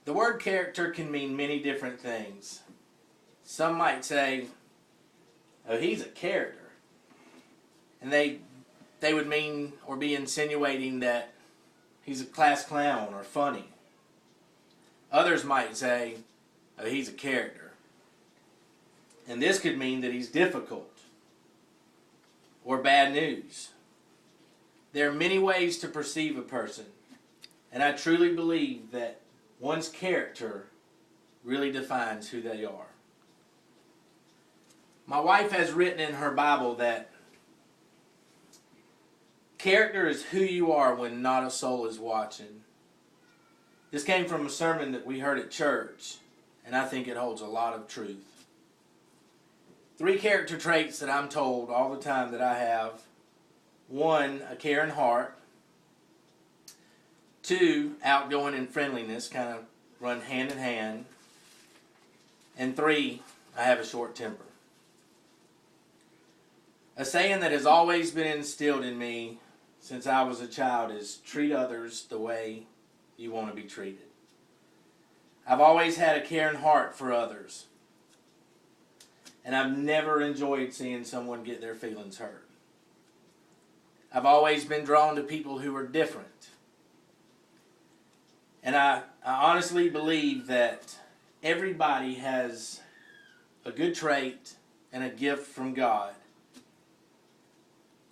The word character can mean many different things. Some might say, oh, he's a character. And they would mean or be insinuating that he's a class clown or funny. Others might say, oh, he's a character. And this could mean that he's difficult or bad news. There are many ways to perceive a person, and I truly believe that one's character really defines who they are. My wife has written in her Bible that character is who you are when not a soul is watching. This came from a sermon that we heard at church, and I think it holds a lot of truth. 3 character traits that I'm told all the time that I have. 1, a caring heart. 2, outgoing and friendliness, kind of run hand in hand. And 3, I have a short temper. A saying that has always been instilled in me since I was a child is treat others the way you want to be treated. I've always had a caring heart for others. And I've never enjoyed seeing someone get their feelings hurt. I've always been drawn to people who are different. And I honestly believe that everybody has a good trait and a gift from God.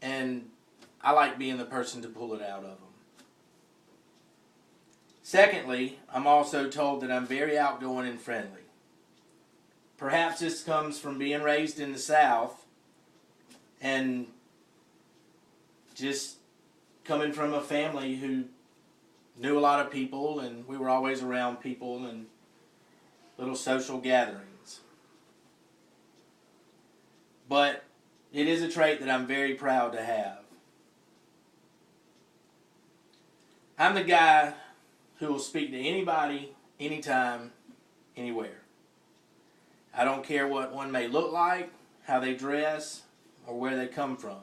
And I like being the person to pull it out of them. Secondly, I'm also told that I'm very outgoing and friendly. Perhaps this comes from being raised in the South and just coming from a family who knew a lot of people, and we were always around people and little social gatherings. But it is a trait that I'm very proud to have. I'm the guy who will speak to anybody, anytime, anywhere. I don't care what one may look like, how they dress, or where they come from.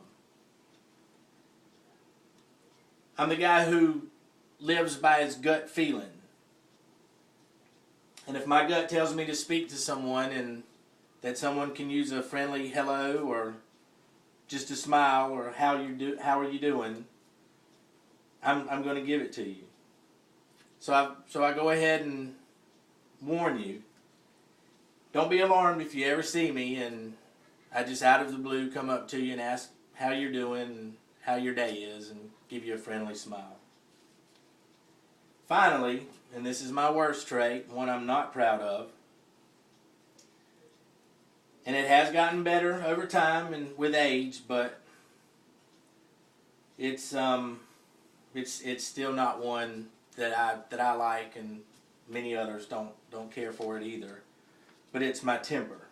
I'm the guy who lives by his gut feeling. And if my gut tells me to speak to someone and that someone can use a friendly hello or just a smile or how are you doing, I'm going to give it to you. So I go ahead and warn you. Don't be alarmed if you ever see me and I just out of the blue come up to you and ask how you're doing and how your day is and give you a friendly smile. Finally, and this is my worst trait, one I'm not proud of, and it has gotten better over time and with age, but it's still not one that I like, and many others don't care for it either. But it's my temper.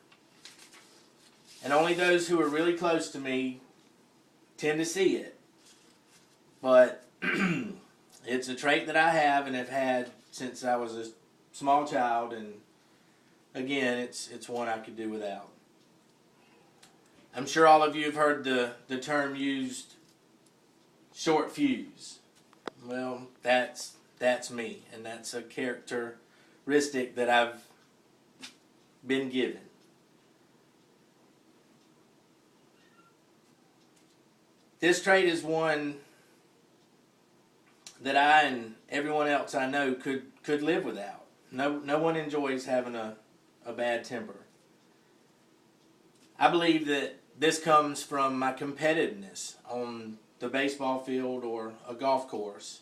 And only those who are really close to me tend to see it. But it's a trait that I have and have had since I was a small child, and again, it's one I could do without. I'm sure all of you have heard the term used, short fuse. Well, that's me, and that's a characteristic that I've been given. This trait is one that I and everyone else I know could live without. No one enjoys having a bad temper. I believe that this comes from my competitiveness on the baseball field or a golf course.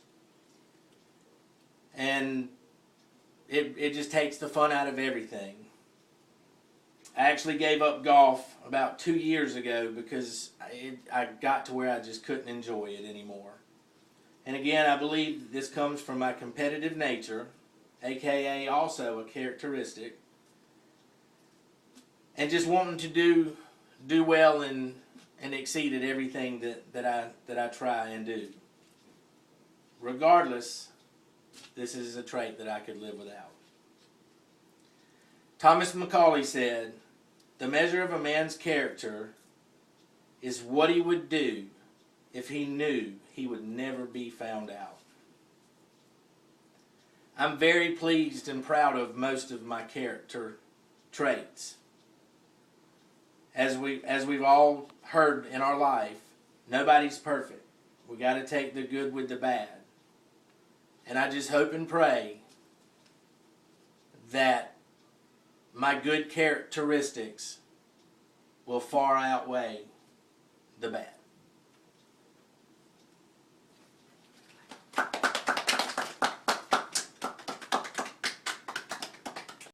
And it just takes the fun out of everything. I actually gave up golf about 2 years ago because I got to where I just couldn't enjoy it anymore. And again, I believe this comes from my competitive nature, aka also a characteristic, and just wanting to do well and exceed at everything that I try and do. Regardless, this is a trait that I could live without. Thomas Macaulay said, "The measure of a man's character is what he would do if he knew he would never be found out." I'm very pleased and proud of most of my character traits. As we've all heard in our life, nobody's perfect. We got to take the good with the bad. And I just hope and pray that my good characteristics will far outweigh the bad.